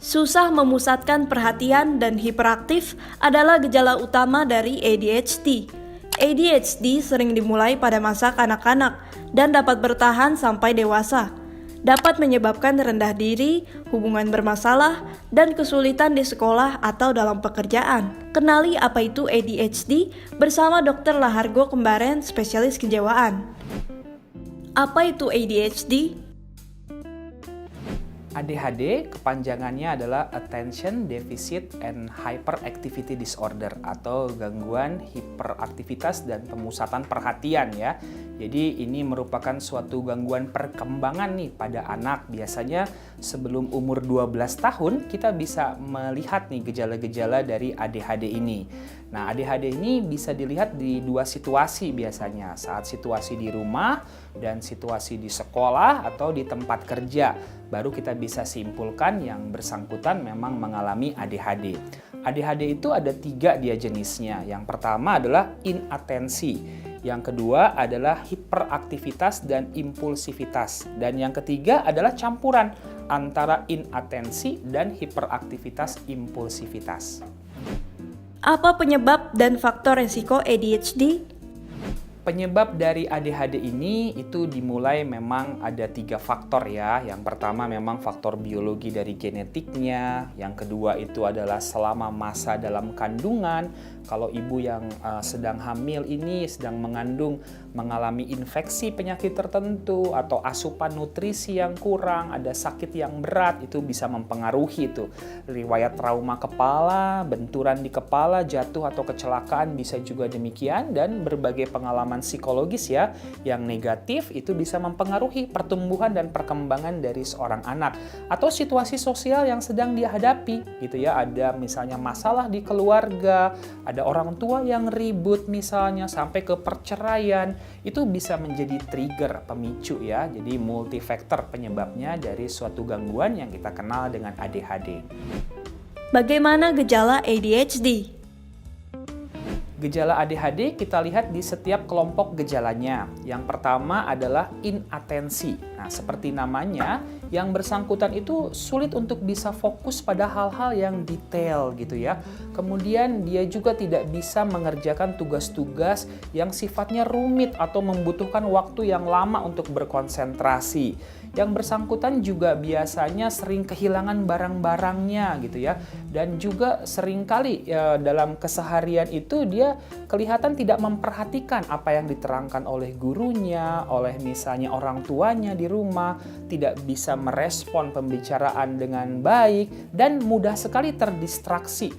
Susah memusatkan perhatian dan hiperaktif adalah gejala utama dari ADHD. ADHD sering dimulai pada masa kanak-kanak dan dapat bertahan sampai dewasa. Dapat menyebabkan rendah diri, hubungan bermasalah, dan kesulitan di sekolah atau dalam pekerjaan. Kenali apa itu ADHD bersama Dr. Lahargo Kembaren, spesialis kejiwaan. Apa itu ADHD? ADHD kepanjangannya adalah Attention Deficit and Hyperactivity Disorder atau gangguan hiperaktivitas dan pemusatan perhatian ya. Jadi ini merupakan suatu gangguan perkembangan nih pada anak. Biasanya sebelum umur 12 tahun kita bisa melihat nih gejala-gejala dari ADHD ini. Nah, ADHD ini bisa dilihat di dua situasi biasanya, saat situasi di rumah dan situasi di sekolah atau di tempat kerja. Baru kita bisa simpulkan yang bersangkutan memang mengalami ADHD. ADHD itu ada 3 dia jenisnya. Yang pertama adalah inatensi. Yang kedua adalah hiperaktivitas dan impulsivitas. Dan yang ketiga adalah campuran antara inatensi dan hiperaktivitas impulsivitas. Apa penyebab dan faktor resiko ADHD? Penyebab dari ADHD ini itu dimulai memang ada 3 faktor ya. Yang pertama memang faktor biologi dari genetiknya. Yang kedua itu adalah selama masa dalam kandungan. Kalau ibu yang sedang hamil ini sedang mengandung mengalami infeksi penyakit tertentu atau asupan nutrisi yang kurang, ada sakit yang berat, itu bisa mempengaruhi itu. Riwayat trauma kepala, benturan di kepala, jatuh atau kecelakaan bisa juga demikian, dan berbagai pengalaman psikologis ya yang negatif itu bisa mempengaruhi pertumbuhan dan perkembangan dari seorang anak, atau situasi sosial yang sedang dia hadapi gitu ya. Ada misalnya masalah di keluarga, ada orang tua yang ribut misalnya sampai ke perceraian, itu bisa menjadi trigger pemicu ya. Jadi multifaktor penyebabnya dari suatu gangguan yang kita kenal dengan ADHD. Bagaimana gejala ADHD? Gejala ADHD kita lihat di setiap kelompok gejalanya. Yang pertama adalah inatensi. Nah, seperti namanya, yang bersangkutan itu sulit untuk bisa fokus pada hal-hal yang detail gitu ya. Kemudian dia juga tidak bisa mengerjakan tugas-tugas yang sifatnya rumit atau membutuhkan waktu yang lama untuk berkonsentrasi. Yang bersangkutan juga biasanya sering kehilangan barang-barangnya gitu ya. Dan juga seringkali dalam keseharian itu dia kelihatan tidak memperhatikan apa yang diterangkan oleh gurunya, oleh misalnya orang tuanya di rumah, tidak bisa merespon pembicaraan dengan baik, dan mudah sekali terdistraksi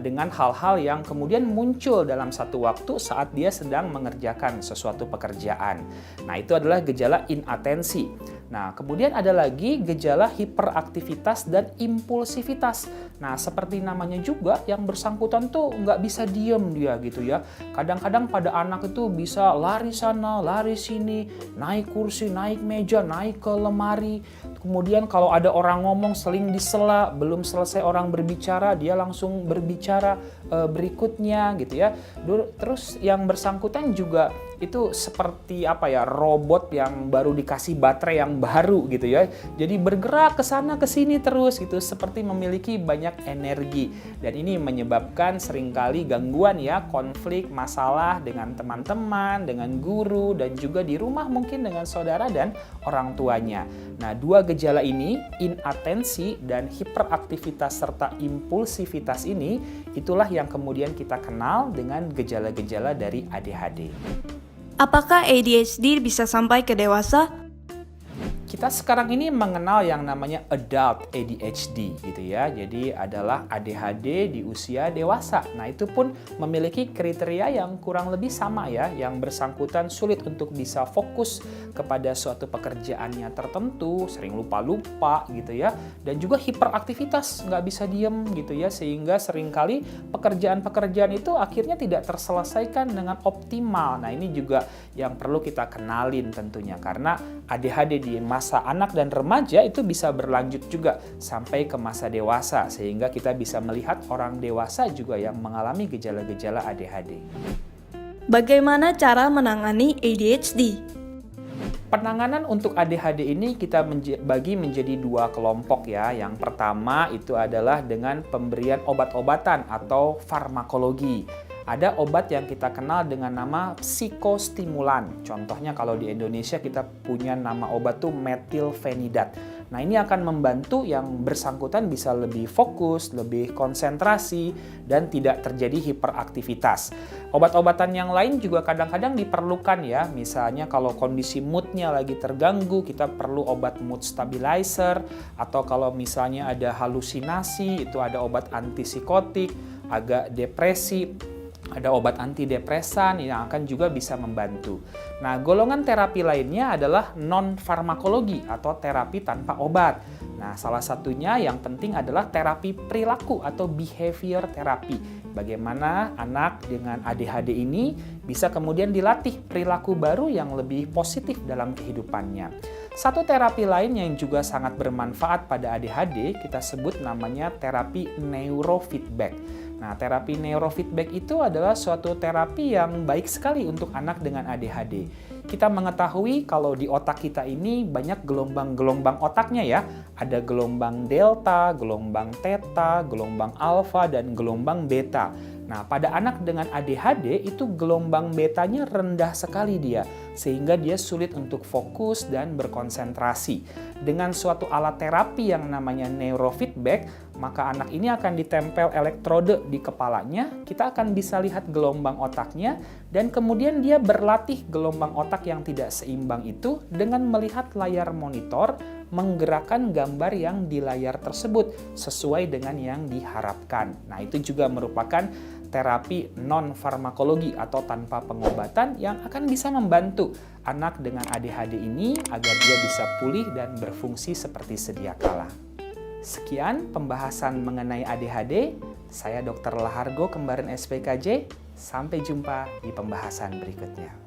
dengan hal-hal yang kemudian muncul dalam satu waktu saat dia sedang mengerjakan sesuatu pekerjaan. Nah, itu adalah gejala inatensi. Nah, kemudian ada lagi gejala hiperaktivitas dan impulsivitas. Nah, seperti namanya juga, yang bersangkutan tuh nggak bisa diem dia gitu ya. Kadang-kadang pada anak itu bisa lari sana, lari sini, naik kursi, naik meja, naik ke lemari. Kemudian kalau ada orang ngomong seling disela, belum selesai orang berbicara, dia langsung berbicara berikutnya gitu ya. Terus yang bersangkutan juga itu seperti apa ya, robot yang baru dikasih baterai yang baru gitu ya. Jadi bergerak ke sana ke sini terus gitu, seperti memiliki banyak energi. Dan ini menyebabkan seringkali gangguan ya, konflik, masalah dengan teman-teman, dengan guru, dan juga di rumah mungkin dengan saudara dan orang tuanya. Nah, 2 gejala ini, inatensi dan hiperaktivitas serta impulsivitas ini, itulah yang kemudian kita kenal dengan gejala-gejala dari ADHD. Apakah ADHD bisa sampai ke dewasa? Kita sekarang ini mengenal yang namanya adult ADHD gitu ya. Jadi adalah ADHD di usia dewasa. Nah, itu pun memiliki kriteria yang kurang lebih sama ya. Yang bersangkutan sulit untuk bisa fokus kepada suatu pekerjaannya tertentu, sering lupa-lupa gitu ya. Dan juga hiperaktivitas, nggak bisa diem gitu ya. Sehingga seringkali pekerjaan-pekerjaan itu akhirnya tidak terselesaikan dengan optimal. Nah, ini juga yang perlu kita kenalin tentunya. Karena ADHD di masa anak dan remaja itu bisa berlanjut juga sampai ke masa dewasa, sehingga kita bisa melihat orang dewasa juga yang mengalami gejala-gejala ADHD. Bagaimana cara menangani ADHD? Penanganan untuk ADHD ini kita bagi menjadi dua kelompok ya. Yang pertama itu adalah dengan pemberian obat-obatan atau farmakologi. Ada obat yang kita kenal dengan nama psikostimulan. Contohnya kalau di Indonesia kita punya nama obat tuh metilfenidat. Nah, ini akan membantu yang bersangkutan bisa lebih fokus, lebih konsentrasi, dan tidak terjadi hiperaktivitas. Obat-obatan yang lain juga kadang-kadang diperlukan ya. Misalnya kalau kondisi moodnya lagi terganggu, kita perlu obat mood stabilizer. Atau kalau misalnya ada halusinasi, itu ada obat antipsikotik, agak depresi, ada obat antidepresan yang akan juga bisa membantu. Nah, golongan terapi lainnya adalah non-farmakologi atau terapi tanpa obat. Nah, salah satunya yang penting adalah terapi perilaku atau behavior therapy. Bagaimana anak dengan ADHD ini bisa kemudian dilatih perilaku baru yang lebih positif dalam kehidupannya. Satu terapi lain yang juga sangat bermanfaat pada ADHD, kita sebut namanya terapi neurofeedback. Nah, terapi neurofeedback itu adalah suatu terapi yang baik sekali untuk anak dengan ADHD. Kita mengetahui kalau di otak kita ini banyak gelombang-gelombang otaknya ya. Ada gelombang delta, gelombang theta, gelombang alfa, dan gelombang beta. Nah, pada anak dengan ADHD itu gelombang betanya rendah sekali dia, sehingga dia sulit untuk fokus dan berkonsentrasi. Dengan suatu alat terapi yang namanya neurofeedback, maka anak ini akan ditempel elektrode di kepalanya, kita akan bisa lihat gelombang otaknya, dan kemudian dia berlatih gelombang otak yang tidak seimbang itu dengan melihat layar monitor, menggerakkan gambar yang di layar tersebut sesuai dengan yang diharapkan. Nah, itu juga merupakan terapi non-farmakologi atau tanpa pengobatan yang akan bisa membantu anak dengan ADHD ini agar dia bisa pulih dan berfungsi seperti sedia kala. Sekian pembahasan mengenai ADHD. Saya Dr. Lahargo, Kembaran SPKJ. Sampai jumpa di pembahasan berikutnya.